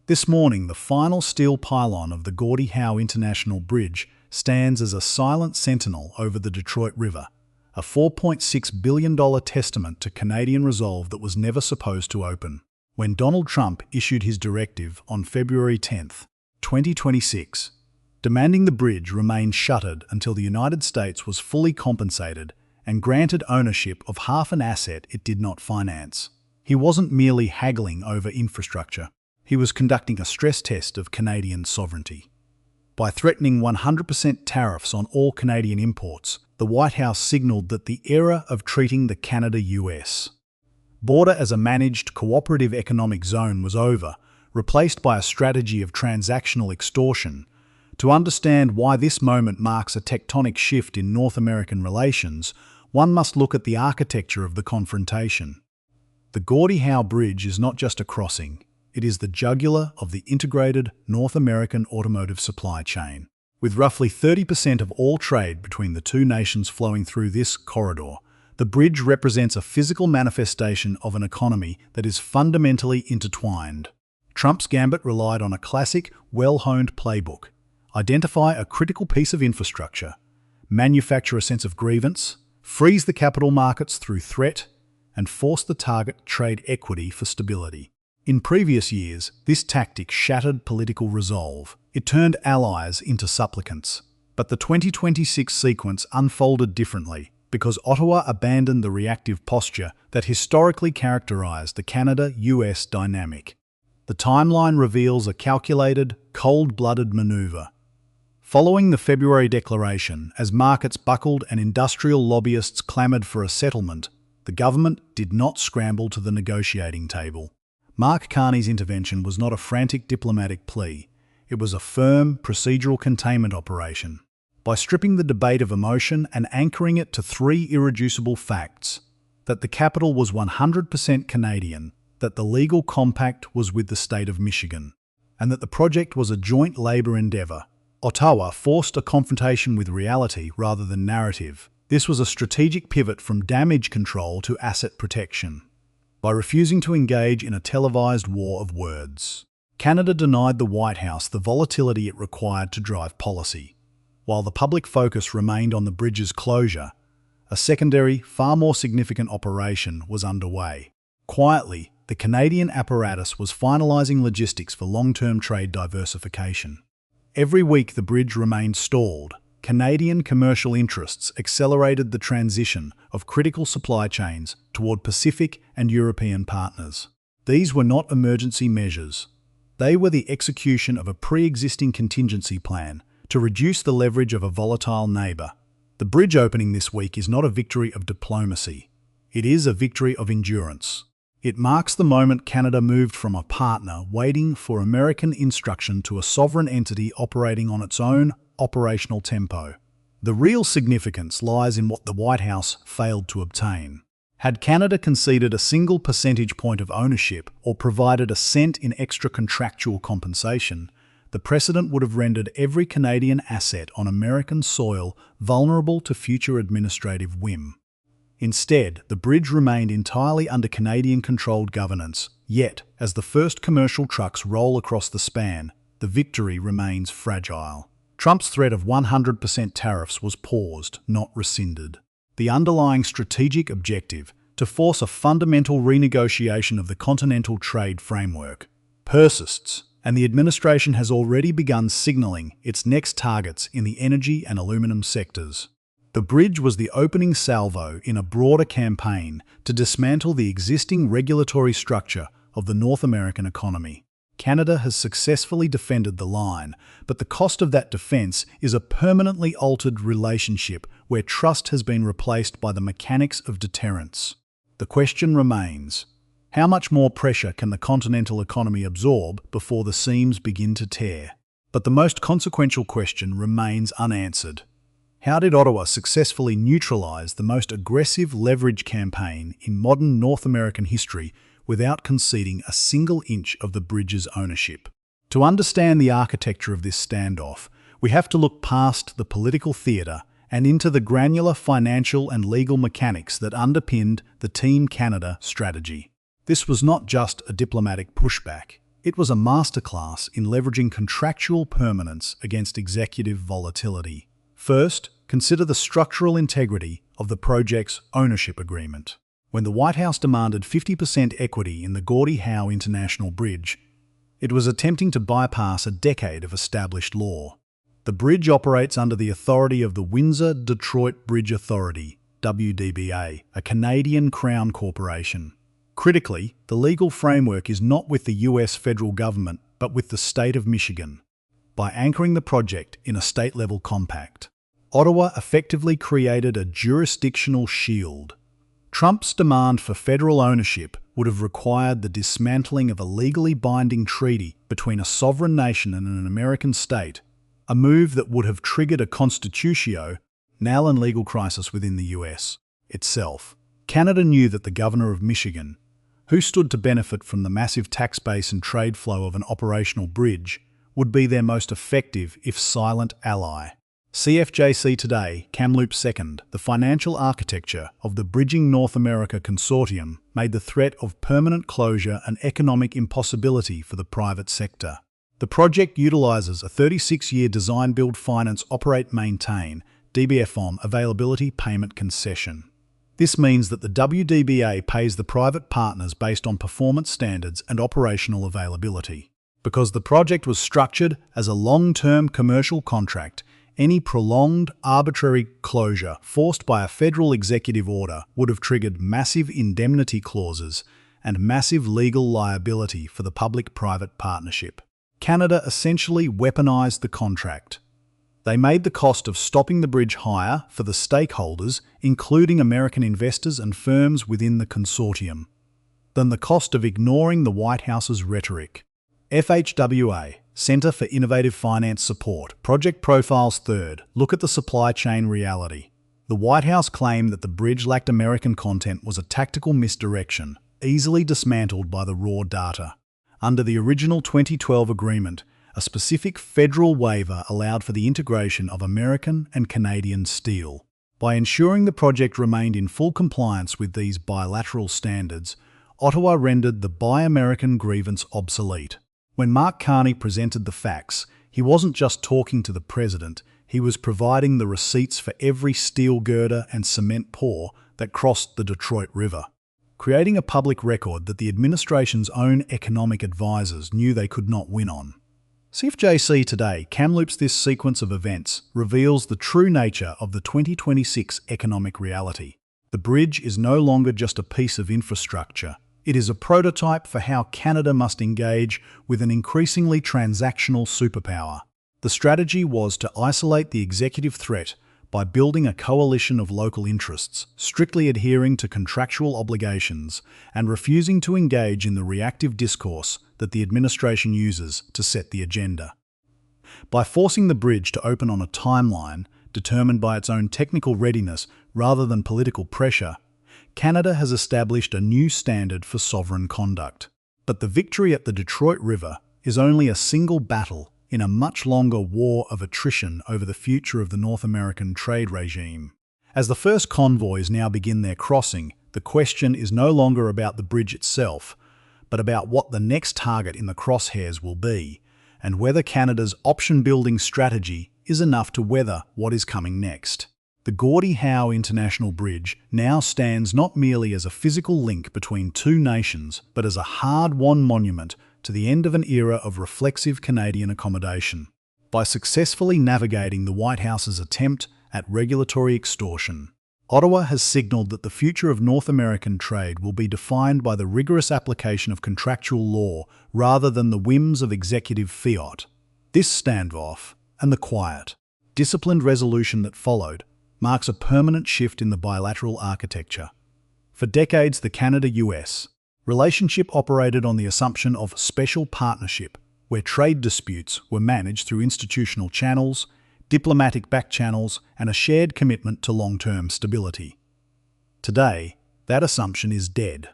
This morning, the final steel pylon of the Gordie Howe International Bridge stands as a silent sentinel over the Detroit River, a $4.6 billion testament to Canadian resolve that was never supposed to open. When Donald Trump issued his directive on February 10, 2026, demanding the bridge remain shuttered until the United States was fully compensated and granted ownership of half an asset it did not finance, he wasn't merely haggling over infrastructure. He was conducting a stress test of Canadian sovereignty. By threatening 100% tariffs on all Canadian imports, the White House signaled that the era of treating the Canada-US border as a managed cooperative economic zone was over, replaced by a strategy of transactional extortion. To understand why this moment marks a tectonic shift in North American relations, one must look at the architecture of the confrontation. The Gordie Howe Bridge is not just a crossing. It is the jugular of the integrated North American automotive supply chain. With roughly 30% of all trade between the two nations flowing through this corridor, the bridge represents a physical manifestation of an economy that is fundamentally intertwined. Trump's gambit relied on a classic, well-honed playbook: identify a critical piece of infrastructure, manufacture a sense of grievance, freeze the capital markets through threat, and force the target trade equity for stability. In previous years, this tactic shattered political resolve. It turned allies into supplicants. But the 2026 sequence unfolded differently, because Ottawa abandoned the reactive posture that historically characterized the Canada-US dynamic. The timeline reveals a calculated, cold-blooded maneuver. Following the February declaration, as markets buckled and industrial lobbyists clamored for a settlement, the government did not scramble to the negotiating table. Mark Carney's intervention was not a frantic diplomatic plea. It was a firm, procedural containment operation. By stripping the debate of emotion and anchoring it to three irreducible facts: that the capital was 100% Canadian, that the legal compact was with the state of Michigan, and that the project was a joint Labour endeavour, Ottawa forced a confrontation with reality rather than narrative. This was a strategic pivot from damage control to asset protection. By refusing to engage in a televised war of words, Canada denied the White House the volatility it required to drive policy. While the public focus remained on the bridge's closure, a secondary, far more significant operation was underway. Quietly, the Canadian apparatus was finalising logistics for long-term trade diversification. Every week the bridge remained stalled. Canadian commercial interests accelerated the transition of critical supply chains toward Pacific and European partners. These were not emergency measures. They were the execution of a pre-existing contingency plan to reduce the leverage of a volatile neighbour. The bridge opening this week is not a victory of diplomacy. It is a victory of endurance. It marks the moment Canada moved from a partner waiting for American instruction to a sovereign entity operating on its own operational tempo. The real significance lies in what the White House failed to obtain. Had Canada conceded a single percentage point of ownership or provided a cent in extra contractual compensation, the precedent would have rendered every Canadian asset on American soil vulnerable to future administrative whim. Instead, the bridge remained entirely under Canadian-controlled governance, yet, as the first commercial trucks roll across the span, the victory remains fragile. Trump's threat of 100% tariffs was paused, not rescinded. The underlying strategic objective, to force a fundamental renegotiation of the continental trade framework, persists, and the administration has already begun signalling its next targets in the energy and aluminum sectors. The bridge was the opening salvo in a broader campaign to dismantle the existing regulatory structure of the North American economy. Canada has successfully defended the line, but the cost of that defence is a permanently altered relationship where trust has been replaced by the mechanics of deterrence. The question remains: how much more pressure can the continental economy absorb before the seams begin to tear? But the most consequential question remains unanswered. How did Ottawa successfully neutralise the most aggressive leverage campaign in modern North American history without conceding a single inch of the bridge's ownership? To understand the architecture of this standoff, we have to look past the political theatre and into the granular financial and legal mechanics that underpinned the Team Canada strategy. This was not just a diplomatic pushback. It was a masterclass in leveraging contractual permanence against executive volatility. First, consider the structural integrity of the project's ownership agreement. When the White House demanded 50% equity in the Gordie Howe International Bridge, it was attempting to bypass a decade of established law. The bridge operates under the authority of the Windsor-Detroit Bridge Authority, WDBA, a Canadian Crown corporation. Critically, the legal framework is not with the US federal government, but with the state of Michigan. By anchoring the project in a state-level compact, Ottawa effectively created a jurisdictional shield. Trump's demand for federal ownership would have required the dismantling of a legally binding treaty between a sovereign nation and an American state, a move that would have triggered a constitutio, now and legal crisis within the US itself. Canada knew that the governor of Michigan, who stood to benefit from the massive tax base and trade flow of an operational bridge, would be their most effective, if silent, ally. CFJC today, Kamloops II, the financial architecture of the Bridging North America Consortium, made the threat of permanent closure an economic impossibility for the private sector. The project utilises a 36-year design, build, finance, operate, maintain (DBFOM) availability payment concession. This means that the WDBA pays the private partners based on performance standards and operational availability. Because the project was structured as a long-term commercial contract, any prolonged, arbitrary closure forced by a federal executive order would have triggered massive indemnity clauses and massive legal liability for the public-private partnership. Canada essentially weaponized the contract. They made the cost of stopping the bridge higher for the stakeholders, including American investors and firms within the consortium, than the cost of ignoring the White House's rhetoric. FHWA, Centre for Innovative Finance Support, Project Profiles 3rd, look at the supply chain reality. The White House claimed that the bridge lacked American content was a tactical misdirection, easily dismantled by the raw data. Under the original 2012 agreement, a specific federal waiver allowed for the integration of American and Canadian steel. By ensuring the project remained in full compliance with these bilateral standards, Ottawa rendered the Buy American grievance obsolete. When Mark Carney presented the facts, he wasn't just talking to the president, he was providing the receipts for every steel girder and cement pour that crossed the Detroit River, creating a public record that the administration's own economic advisors knew they could not win on. CFJC today, Kamloops. This sequence of events reveals the true nature of the 2026 economic reality. The bridge is no longer just a piece of infrastructure. It is a prototype for how Canada must engage with an increasingly transactional superpower. The strategy was to isolate the executive threat by building a coalition of local interests, strictly adhering to contractual obligations, and refusing to engage in the reactive discourse that the administration uses to set the agenda. By forcing the bridge to open on a timeline determined by its own technical readiness rather than political pressure, Canada has established a new standard for sovereign conduct. But the victory at the Detroit River is only a single battle in a much longer war of attrition over the future of the North American trade regime. As the first convoys now begin their crossing, the question is no longer about the bridge itself, but about what the next target in the crosshairs will be, and whether Canada's option-building strategy is enough to weather what is coming next. The Gordie Howe International Bridge now stands not merely as a physical link between two nations, but as a hard-won monument to the end of an era of reflexive Canadian accommodation. By successfully navigating the White House's attempt at regulatory extortion, Ottawa has signalled that the future of North American trade will be defined by the rigorous application of contractual law rather than the whims of executive fiat. This standoff, and the quiet, disciplined resolution that followed, marks a permanent shift in the bilateral architecture. For decades, the Canada-US relationship operated on the assumption of special partnership, where trade disputes were managed through institutional channels, diplomatic back channels, and a shared commitment to long-term stability. Today, that assumption is dead.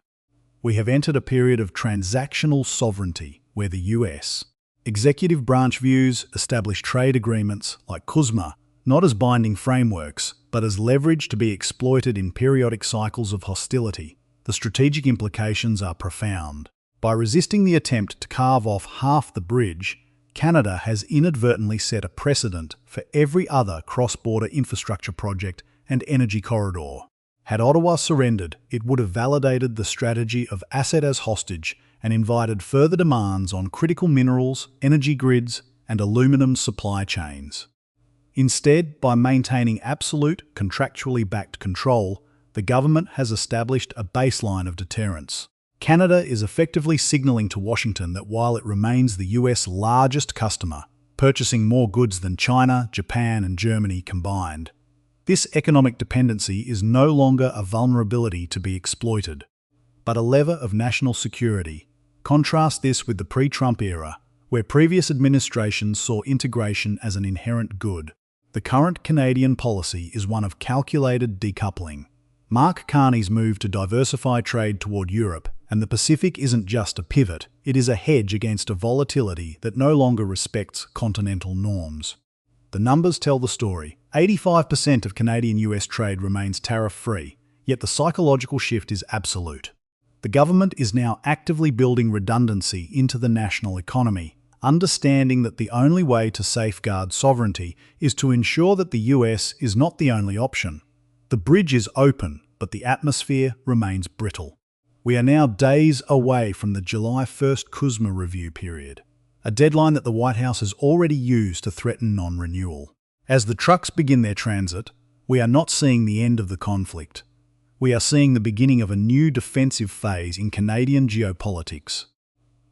We have entered a period of transactional sovereignty, where the US executive branch views established trade agreements like CUSMA not as binding frameworks, but as leverage to be exploited in periodic cycles of hostility. The strategic implications are profound. By resisting the attempt to carve off half the bridge, Canada has inadvertently set a precedent for every other cross-border infrastructure project and energy corridor. Had Ottawa surrendered, it would have validated the strategy of asset as hostage and invited further demands on critical minerals, energy grids, and aluminum supply chains. Instead, by maintaining absolute, contractually backed control, the government has established a baseline of deterrence. Canada is effectively signalling to Washington that while it remains the US largest customer, purchasing more goods than China, Japan, and Germany combined, this economic dependency is no longer a vulnerability to be exploited, but a lever of national security. Contrast this with the pre-Trump era, where previous administrations saw integration as an inherent good. The current Canadian policy is one of calculated decoupling. Mark Carney's move to diversify trade toward Europe and the Pacific isn't just a pivot, it is a hedge against a volatility that no longer respects continental norms. The numbers tell the story. 85% of Canadian-US trade remains tariff-free, yet the psychological shift is absolute. The government is now actively building redundancy into the national economy, understanding that the only way to safeguard sovereignty is to ensure that the US is not the only option. The bridge is open, but the atmosphere remains brittle. We are now days away from the July 1st CUSMA review period, a deadline that the White House has already used to threaten non-renewal. As the trucks begin their transit, we are not seeing the end of the conflict. We are seeing the beginning of a new defensive phase in Canadian geopolitics.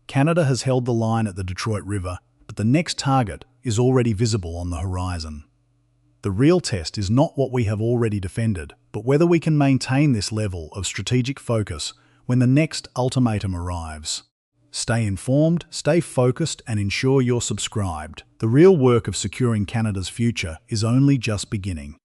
Canada has held the line at the Detroit River, but the next target is already visible on the horizon. The real test is not what we have already defended, but whether we can maintain this level of strategic focus when the next ultimatum arrives. Stay informed, stay focused, and ensure you're subscribed. The real work of securing Canada's future is only just beginning.